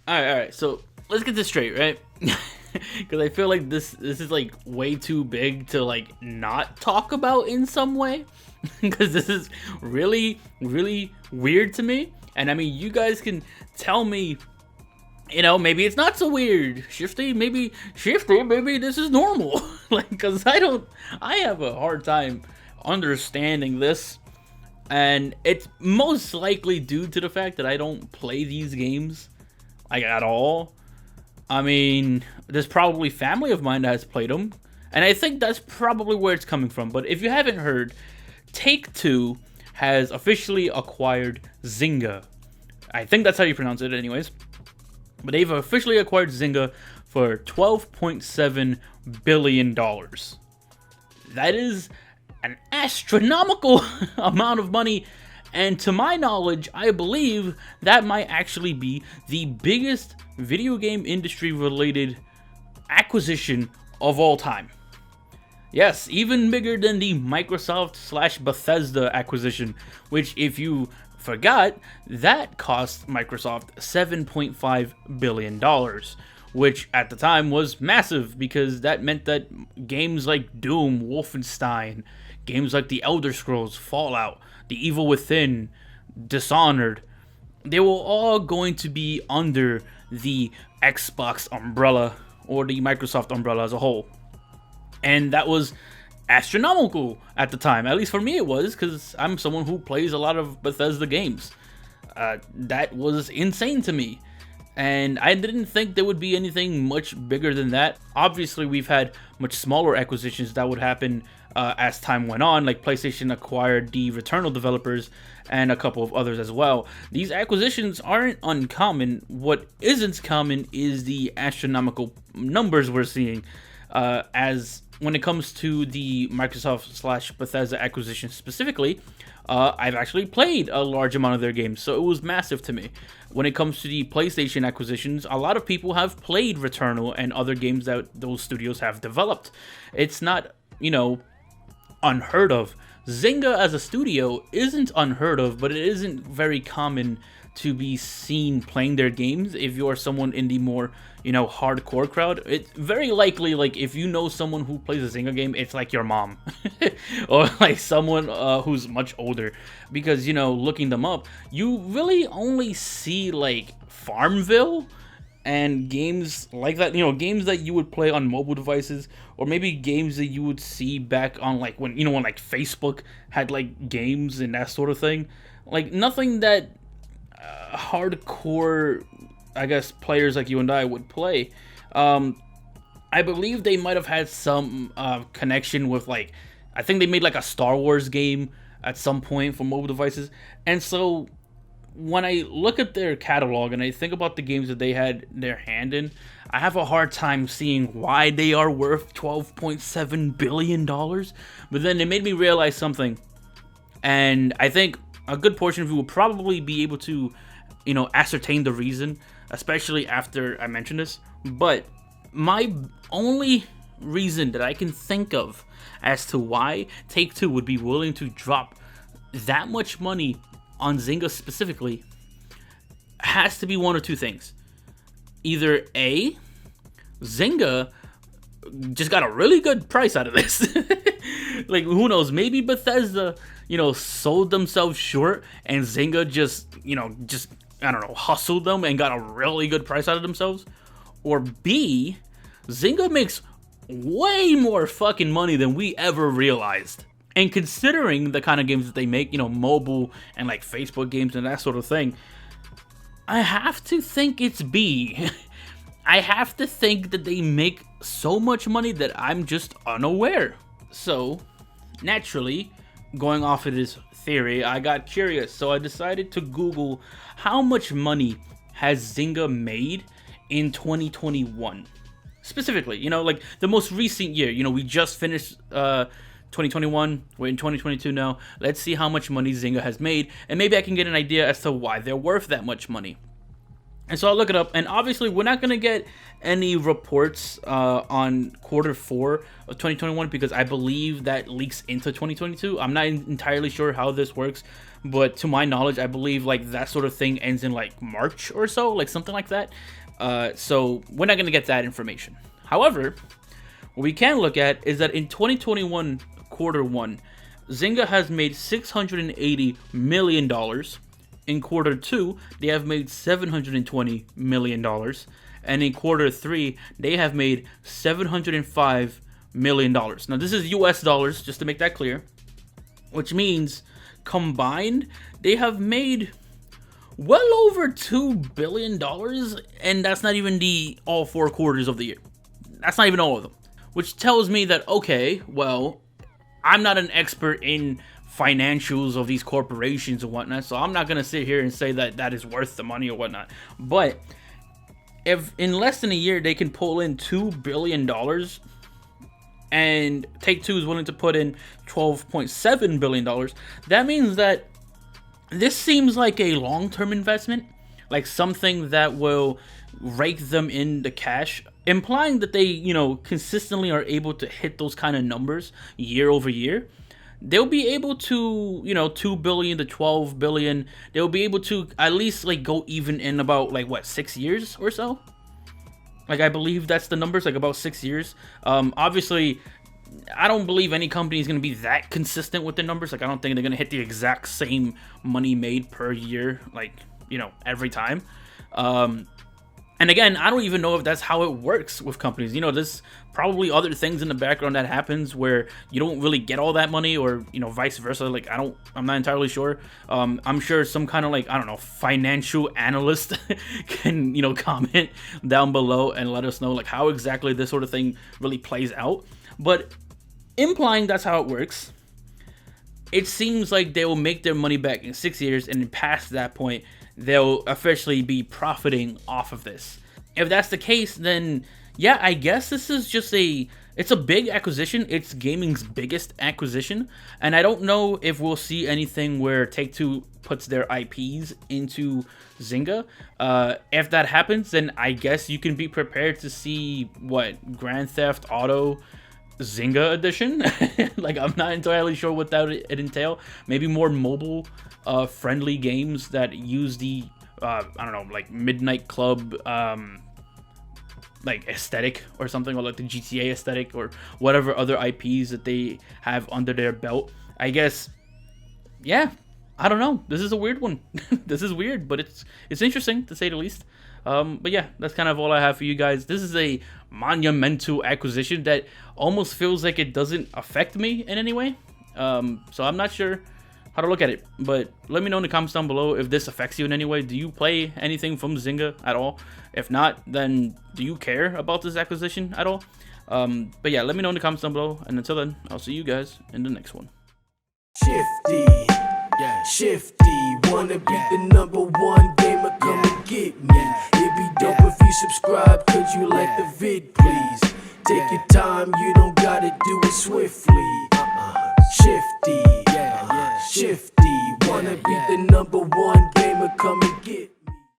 All right. So let's get this straight, right? Because I feel like this is like way too big to like not talk about in some way. Because this is really weird to me. And I mean, you guys can tell me, maybe it's not so weird. Shifty, maybe this is normal. Like, because I have a hard time understanding this. And it's most likely due to the fact that I don't play these games like at all. I mean, there's probably family of mine that has played them, and I think that's probably where it's coming from. But if you haven't heard, Take-Two has officially acquired Zynga. I think that's how you pronounce it, anyways. But they've officially acquired Zynga for $12.7 billion. That is an astronomical amount of money, and to my knowledge, I believe that might actually be the biggest video game industry related acquisition of all time. Yes, even bigger than the Microsoft / Bethesda acquisition, which, if you forgot, that cost Microsoft $7.5 billion, which at the time was massive because that meant that games like Doom, Wolfenstein, games like The Elder Scrolls, Fallout, The Evil Within, Dishonored, they were all going to be under the Xbox umbrella or the Microsoft umbrella as a whole. And that was astronomical at the time. At least for me it was, because I'm someone who plays a lot of Bethesda games. That was insane to me. And I didn't think there would be anything much bigger than that. Obviously, we've had much smaller acquisitions that would happen as time went on, like PlayStation acquired the Returnal developers and a couple of others as well. These acquisitions aren't uncommon. What isn't common is the astronomical numbers we're seeing. As when it comes to the Microsoft / Bethesda acquisition specifically, I've actually played a large amount of their games, so it was massive to me. When it comes to the PlayStation acquisitions, a lot of people have played Returnal and other games that those studios have developed. It's not, unheard of. Zynga as a studio isn't unheard of, but it isn't very common to be seen playing their games if you're someone in the more, hardcore crowd. It's very likely, like, if you know someone who plays a Zynga game, it's like your mom. Or like someone who's much older. Because, looking them up, you really only see, like, Farmville and games like that, games that you would play on mobile devices, or maybe games that you would see back on, like, when like Facebook had like games and that sort of thing. Like, nothing that hardcore, I guess, players like you and I would play. I believe they might have had some connection with, like, I think they made like a Star Wars game at some point for mobile devices. And so when I look at their catalog and I think about the games that they had their hand in, I have a hard time seeing why they are worth $12.7 billion. But then it made me realize something. And I think a good portion of you will probably be able to, ascertain the reason, especially after I mention this. But my only reason that I can think of as to why Take-Two would be willing to drop that much money on Zynga specifically has to be one or two things. Either A, Zynga just got a really good price out of this. Like, who knows, maybe Bethesda, sold themselves short and Zynga just I don't know, hustled them and got a really good price out of themselves. Or B, Zynga makes way more fucking money than we ever realized. And considering the kind of games that they make, mobile and like Facebook games and that sort of thing, I have to think it's B. I have to think that they make so much money that I'm just unaware. So, naturally, going off of this theory, I got curious. So I decided to Google how much money has Zynga made in 2021. Specifically, like the most recent year. We just finished 2021, we're in 2022 now. Let's see how much money Zynga has made, and maybe I can get an idea as to why they're worth that much money. And so I'll look it up, and obviously we're not gonna get any reports on Q4 of 2021 because I believe that leaks into 2022. I'm not entirely sure how this works, but to my knowledge, I believe like that sort of thing ends in like March or so, like something like that. So we're not gonna get that information. However, what we can look at is that in 2021 Q1, Zynga has made $680 million. In Q2, they have made $720 million. And in Q3, they have made $705 million. Now, this is US dollars, just to make that clear. Which means, combined, they have made well over $2 billion. And that's not even all 4 quarters of the year. That's not even all of them. Which tells me that, okay, well, I'm not an expert in financials of these corporations and whatnot, so I'm not gonna sit here and say that that is worth the money or whatnot. But if in less than a year they can pull in $2 billion and Take-Two is willing to put in $12.7 billion, that means that this seems like a long-term investment, like something that will rake them in the cash, implying that they, consistently are able to hit those kind of numbers year over year. They'll be able to, 2 billion to 12 billion. They'll be able to at least like go even in about 6 years or so. Like I believe that's the numbers, like about 6 years. Obviously, I don't believe any company is going to be that consistent with the numbers. Like I don't think they're going to hit the exact same money made per year, every time. And again, I don't even know if that's how it works with companies. There's probably other things in the background that happens where you don't really get all that money, or vice versa. Like I'm not entirely sure. I'm sure some kind of financial analyst can comment down below and let us know like how exactly this sort of thing really plays out. But implying that's how it works, it seems like they will make their money back in 6 years, and then past that point, they'll officially be profiting off of this. If that's the case, then yeah, I guess this is just it's a big acquisition. It's gaming's biggest acquisition, and I don't know if we'll see anything where Take-Two puts their IPs into Zynga. If that happens, then I guess you can be prepared to see Grand Theft Auto Zynga edition. Like I'm not entirely sure what that would entail. Maybe more mobile friendly games that use the Midnight Club aesthetic or something, or the GTA aesthetic, or whatever other IPs that they have under their belt. I guess, yeah, I don't know. This is a weird one. This is weird, but it's interesting to say the least. But yeah, that's kind of all I have for you guys. This is a monumental acquisition that almost feels like it doesn't affect me in any way. So I'm not sure how to look at it, but let me know in the comments down below if this affects you in any way. Do you play anything from Zynga at all? If not, then do you care about this acquisition at all? But yeah, let me know in the comments down below, and until then, I'll see you guys in the next one. Shifty, yeah, shifty, wanna be the #1 gamer, come and get me. It'd be dope if you subscribe, could you like the vid, please? Take your time, you don't gotta do it swiftly. Shifty, shifty, wanna be the #1